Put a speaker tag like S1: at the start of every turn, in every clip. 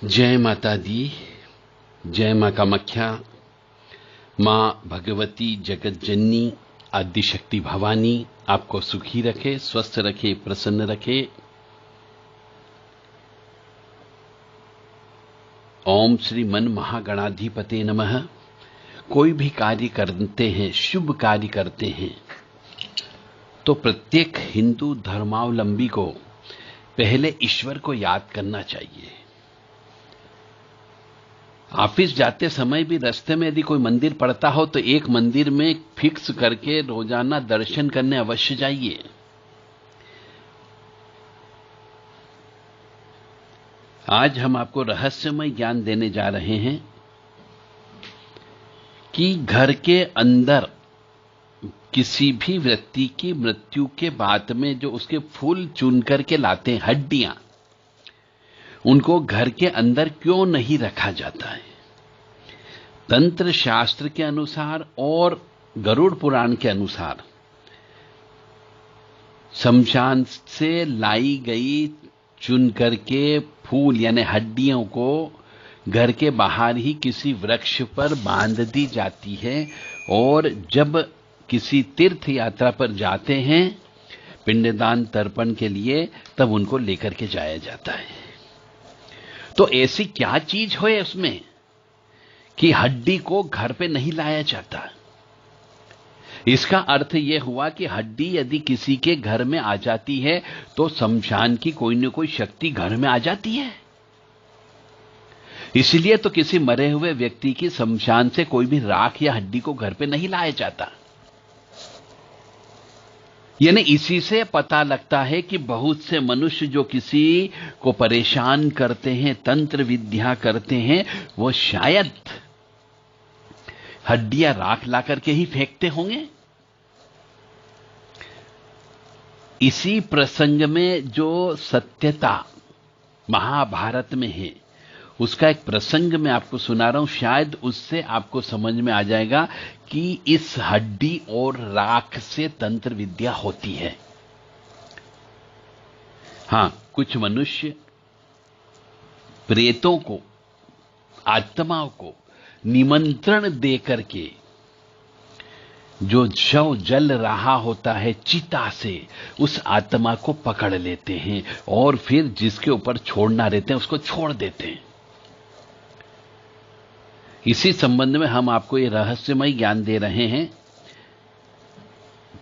S1: जय माता दी, जय माँ कामाख्या, माँ भगवती जगत जननी आदिशक्ति भवानी आपको सुखी रखे, स्वस्थ रखे, प्रसन्न रखे। ओम श्री मन महागणाधिपते नमः। कोई भी कार्य करते हैं, शुभ कार्य करते हैं, तो प्रत्येक हिंदू धर्मावलंबी को पहले ईश्वर को याद करना चाहिए। ऑफिस जाते समय भी रास्ते में यदि कोई मंदिर पड़ता हो तो एक मंदिर में फिक्स करके रोजाना दर्शन करने अवश्य जाइए। आज हम आपको रहस्यमय ज्ञान देने जा रहे हैं कि घर के अंदर किसी भी व्यक्ति की मृत्यु के बाद में जो उसके फूल चुन करके लाते हैं, हड्डियां, उनको घर के अंदर क्यों नहीं रखा जाता है। तंत्र शास्त्र के अनुसार और गरुड़ पुराण के अनुसार शमशान से लाई गई चुन करके फूल यानी हड्डियों को घर के बाहर ही किसी वृक्ष पर बांध दी जाती है, और जब किसी तीर्थ यात्रा पर जाते हैं पिंडदान तर्पण के लिए, तब उनको लेकर के जाया जाता है। तो ऐसी क्या चीज है उसमें कि हड्डी को घर पे नहीं लाया जाता। इसका अर्थ यह हुआ कि हड्डी यदि किसी के घर में आ जाती है तो शमशान की कोई न कोई शक्ति घर में आ जाती है। इसलिए तो किसी मरे हुए व्यक्ति की शमशान से कोई भी राख या हड्डी को घर पे नहीं लाया जाता। यानी इसी से पता लगता है कि बहुत से मनुष्य जो किसी को परेशान करते हैं, तंत्र विद्या करते हैं, वो शायद हड्डियां राख ला करके ही फेंकते होंगे। इसी प्रसंग में जो सत्यता महाभारत में है, उसका एक प्रसंग मैं आपको सुना रहा हूं। शायद उससे आपको समझ में आ जाएगा कि इस हड्डी और राख से तंत्र विद्या होती है। हां, कुछ मनुष्य प्रेतों को, आत्माओं को निमंत्रण दे करके जो शव जल रहा होता है चिता से, उस आत्मा को पकड़ लेते हैं और फिर जिसके ऊपर छोड़ना रहते हैं उसको छोड़ देते हैं। इसी संबंध में हम आपको ये रहस्यमय ज्ञान दे रहे हैं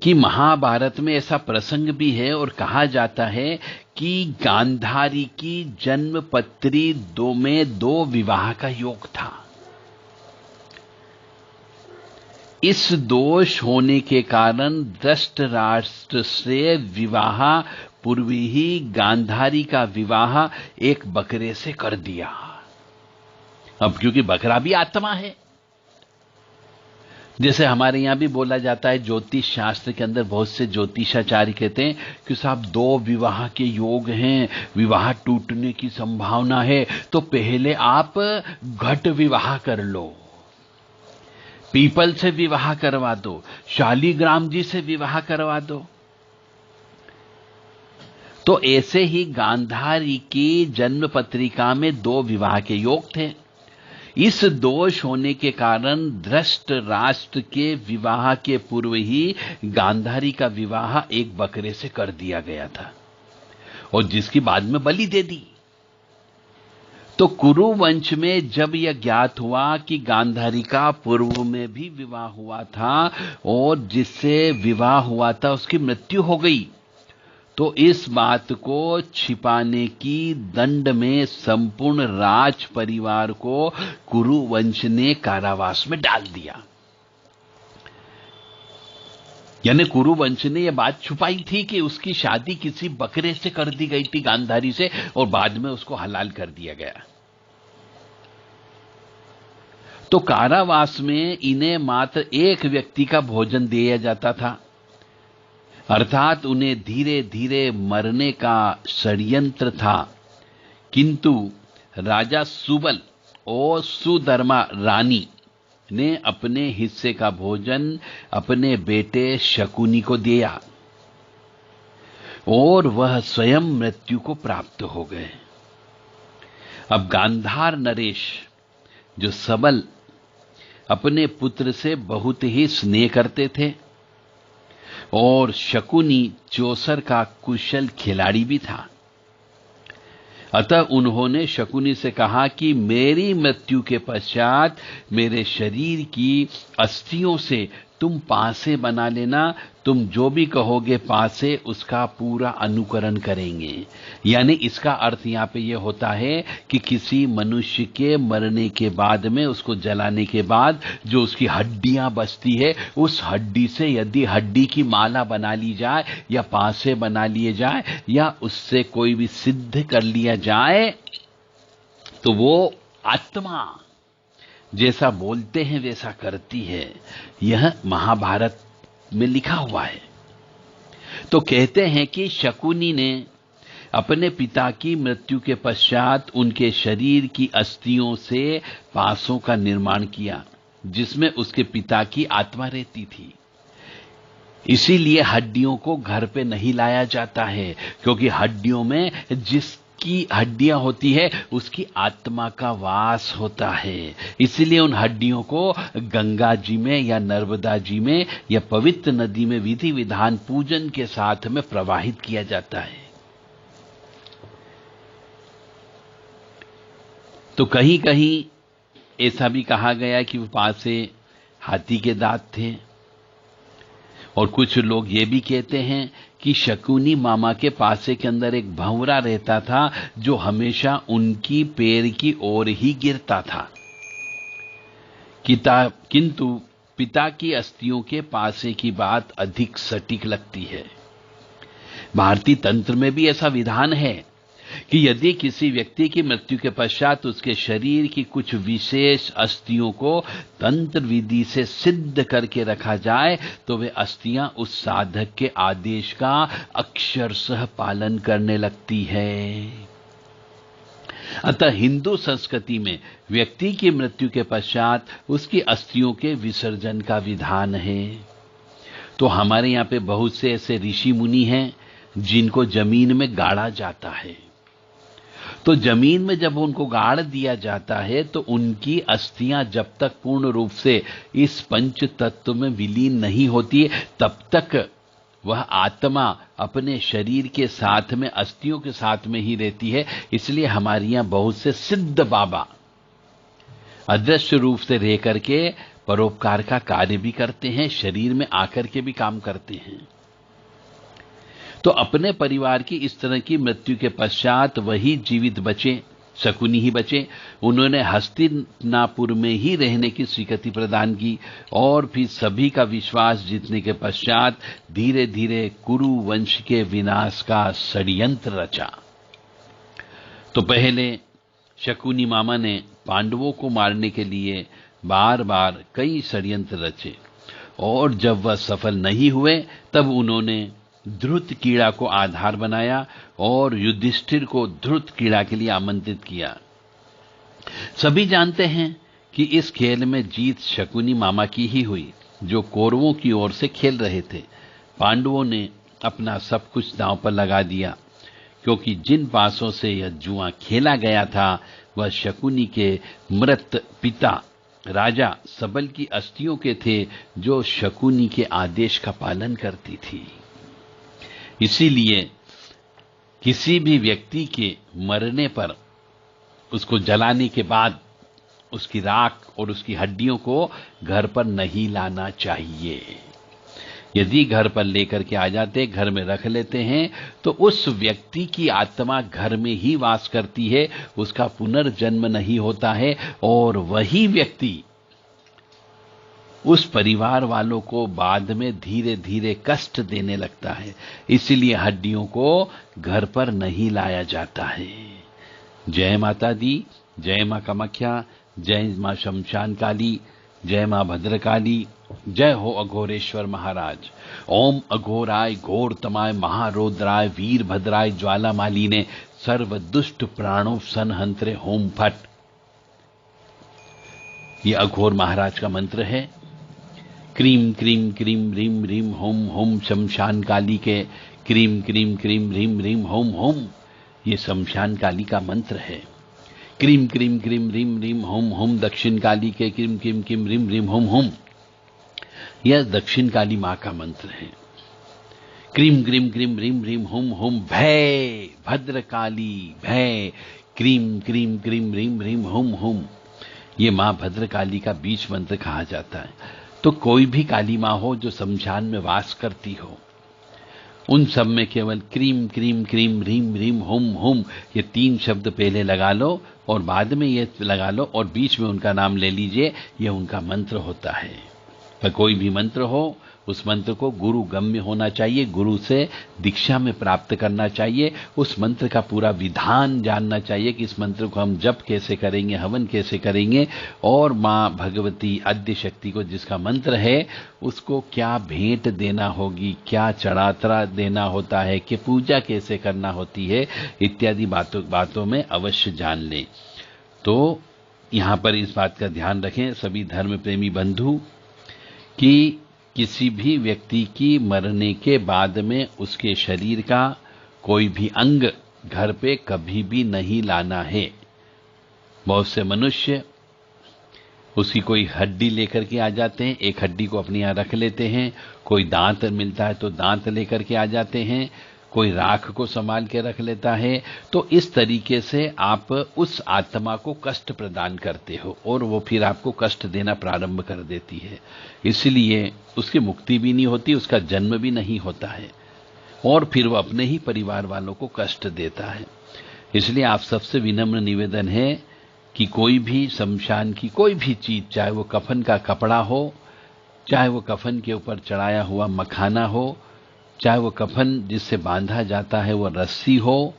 S1: कि महाभारत में ऐसा प्रसंग भी है और कहा जाता है कि गांधारी की जन्म पत्री में दो विवाह का योग था। इस दोष होने के कारण धृतराष्ट्र से विवाह पूर्व ही गांधारी का विवाह एक बकरे से कर दिया। अब क्योंकि बकरा भी आत्मा है, जैसे हमारे यहां भी बोला जाता है, ज्योतिष शास्त्र के अंदर बहुत से ज्योतिषाचार्य कहते हैं कि साहब दो विवाह के योग हैं, विवाह टूटने की संभावना है, तो पहले आप घट विवाह कर लो, पीपल से विवाह करवा दो, शालीग्राम जी से विवाह करवा दो। तो ऐसे ही गांधारी की जन्म पत्रिका में दो विवाह के योग थे। इस दोष होने के कारण धृतराष्ट्र के विवाह के पूर्व ही गांधारी का विवाह एक बकरे से कर दिया गया था, और जिसकी बाद में बलि दे दी। तो कुरु वंश में जब यह ज्ञात हुआ कि गांधारी का पूर्व में भी विवाह हुआ था और जिससे विवाह हुआ था उसकी मृत्यु हो गई, तो इस बात को छिपाने की दंड में संपूर्ण राज परिवार को कुरु वंश ने कारावास में डाल दिया। यानी कुरु वंश ने यह बात छुपाई थी कि उसकी शादी किसी बकरे से कर दी गई थी, गांधारी से, और बाद में उसको हलाल कर दिया गया। तो कारावास में इन्हें मात्र एक व्यक्ति का भोजन दिया जाता था, अर्थात उन्हें धीरे धीरे मरने का षड्यंत्र था। किंतु राजा सुबल और सुधर्मा रानी ने अपने हिस्से का भोजन अपने बेटे शकुनी को दिया और वह स्वयं मृत्यु को प्राप्त हो गए। अब गांधार नरेश जो सबल अपने पुत्र से बहुत ही स्नेह करते थे और शकुनी चौसर का कुशल खिलाड़ी भी था, अतः उन्होंने शकुनी से कहा कि मेरी मृत्यु के पश्चात मेरे शरीर की अस्थियों से तुम पासे बना लेना, तुम जो भी कहोगे पासे उसका पूरा अनुकरण करेंगे। यानी इसका अर्थ यहां पे ये होता है कि किसी मनुष्य के मरने के बाद में उसको जलाने के बाद जो उसकी हड्डियां बचती है, उस हड्डी से यदि हड्डी की माला बना ली जाए या पासे बना लिए जाए या उससे कोई भी सिद्ध कर लिया जाए तो वो आत्मा जैसा बोलते हैं वैसा करती है। यह महाभारत में लिखा हुआ है। तो कहते हैं कि शकुनी ने अपने पिता की मृत्यु के पश्चात उनके शरीर की अस्थियों से पासों का निर्माण किया जिसमें उसके पिता की आत्मा रहती थी। इसीलिए हड्डियों को घर पे नहीं लाया जाता है, क्योंकि हड्डियों में जिसकी हड्डियां होती है उसकी आत्मा का वास होता है। इसीलिए उन हड्डियों को गंगा जी में या नर्मदा जी में या पवित्र नदी में विधि विधान पूजन के साथ में प्रवाहित किया जाता है। तो कहीं कहीं ऐसा भी कहा गया कि वो पासे हाथी के दांत थे, और कुछ लोग ये भी कहते हैं कि शकुनी मामा के पासे के अंदर एक भंवरा रहता था जो हमेशा उनकी पैर की ओर ही गिरता था। किंतु पिता की अस्थियों के पासे की बात अधिक सटीक लगती है। भारतीय तंत्र में भी ऐसा विधान है कि यदि किसी व्यक्ति की मृत्यु के पश्चात उसके शरीर की कुछ विशेष अस्थियों को तंत्र विधि से सिद्ध करके रखा जाए तो वे अस्थियां उस साधक के आदेश का अक्षरशः पालन करने लगती है। अतः हिंदू संस्कृति में व्यक्ति की मृत्यु के पश्चात उसकी अस्थियों के विसर्जन का विधान है। तो हमारे यहां पे बहुत से ऐसे ऋषि मुनि हैं जिनको जमीन में गाड़ा जाता है। तो जमीन में जब उनको गाड़ दिया जाता है तो उनकी अस्थियां जब तक पूर्ण रूप से इस पंच तत्व में विलीन नहीं होती तब तक वह आत्मा अपने शरीर के साथ में अस्थियों के साथ में ही रहती है। इसलिए हमारे यहां बहुत से सिद्ध बाबा अदृश्य रूप से रह करके परोपकार का कार्य भी करते हैं, शरीर में आकर के भी काम करते हैं। तो अपने परिवार की इस तरह की मृत्यु के पश्चात वही जीवित बचे, शकुनी ही बचे। उन्होंने हस्तिनापुर में ही रहने की स्वीकृति प्रदान की और फिर सभी का विश्वास जीतने के पश्चात धीरे धीरे कुरु वंश के विनाश का षड्यंत्र रचा। तो पहले शकुनी मामा ने पांडवों को मारने के लिए बार बार कई षड्यंत्र रचे और जब वह सफल नहीं हुए तब उन्होंने ध्रुत कीड़ा को आधार बनाया और युधिष्ठिर को ध्रुत कीड़ा के लिए आमंत्रित किया। सभी जानते हैं कि इस खेल में जीत शकुनी मामा की ही हुई जो कौरवों की ओर से खेल रहे थे। पांडवों ने अपना सब कुछ दांव पर लगा दिया क्योंकि जिन पासों से यह जुआ खेला गया था वह शकुनी के मृत पिता राजा सबल की अस्थियों के थे जो शकुनी के आदेश का पालन करती थी। इसीलिए किसी भी व्यक्ति के मरने पर उसको जलाने के बाद उसकी राख और उसकी हड्डियों को घर पर नहीं लाना चाहिए। यदि घर पर लेकर के आ जाते, घर में रख लेते हैं तो उस व्यक्ति की आत्मा घर में ही वास करती है, उसका पुनर्जन्म नहीं होता है और वही व्यक्ति उस परिवार वालों को बाद में धीरे धीरे कष्ट देने लगता है। इसीलिए हड्डियों को घर पर नहीं लाया जाता है। जय माता दी, जय मां कामाख्या, जय मां शमशान काली, जय मां भद्रकाली, जय हो अघोरेश्वर महाराज। ओम अघोराय घोरतमाय महारौद्राय वीरभद्राय ज्वालामालिने सर्व दुष्ट प्राणों संहंत्रे होम फट। ये अघोर महाराज का मंत्र है। क्रीम क्रीम क्रीम रीम रीम होम होम शमशान काली के क्रीम क्रीम क्रीम रीम रीम होम होम, ये शमशान काली का मंत्र है। क्रीम क्रीम क्रीम रीम रीम होम होम दक्षिण काली के क्रीम क्रीम क्रीम रीम रीम होम होम, यह दक्षिण काली मां का मंत्र है। क्रीम क्रीम क्रीम रीम रीम होम होम भय भद्र काली भय क्रीम क्रीम क्रीम रीम रीम होम होम, ये मां भद्र काली का बीच मंत्र कहा जाता है। तो कोई भी काली मां हो जो शमशान में वास करती हो, उन सब में केवल क्रीम क्रीम क्रीम रीम रीम होम होम ये 3 शब्द पहले लगा लो और बाद में ये लगा लो और बीच में उनका नाम ले लीजिए, ये उनका मंत्र होता है। पर कोई भी मंत्र हो, उस मंत्र को गुरु गम्य होना चाहिए, गुरु से दीक्षा में प्राप्त करना चाहिए, उस मंत्र का पूरा विधान जानना चाहिए कि इस मंत्र को हम जप कैसे करेंगे, हवन कैसे करेंगे, और मां भगवती आद्य शक्ति को जिसका मंत्र है उसको क्या भेंट देना होगी, क्या चढ़ातरा देना होता है, कि पूजा कैसे करना होती है, इत्यादि बातों में अवश्य जान लें। तो यहां पर इस बात का ध्यान रखें सभी धर्म प्रेमी बंधु कि किसी भी व्यक्ति की मरने के बाद में उसके शरीर का कोई भी अंग घर पे कभी भी नहीं लाना है। बहुत से मनुष्य उसकी कोई हड्डी लेकर के आ जाते हैं, एक हड्डी को अपने यहां रख लेते हैं, कोई दांत मिलता है तो दांत लेकर के आ जाते हैं, कोई राख को संभाल के रख लेता है। तो इस तरीके से आप उस आत्मा को कष्ट प्रदान करते हो और वो फिर आपको कष्ट देना प्रारंभ कर देती है, इसलिए उसकी मुक्ति भी नहीं होती, उसका जन्म भी नहीं होता है और फिर वो अपने ही परिवार वालों को कष्ट देता है। इसलिए आप सबसे विनम्र निवेदन है कि कोई भी शमशान की कोई भी चीज, चाहे वो कफन का कपड़ा हो, चाहे वो कफन के ऊपर चढ़ाया हुआ मखाना हो, चाहे वो कफन जिससे बांधा जाता है वो रस्सी हो,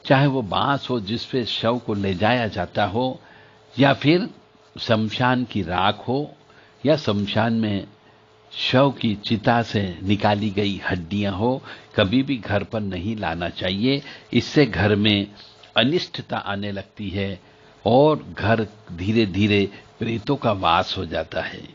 S1: चाहे वो बांस हो जिस पे शव को ले जाया जाता हो, या फिर शमशान की राख हो, या शमशान में शव की चिता से निकाली गई हड्डियां हो, कभी भी घर पर नहीं लाना चाहिए। इससे घर में अनिष्टता आने लगती है और घर धीरे धीरे प्रेतों का वास हो जाता है।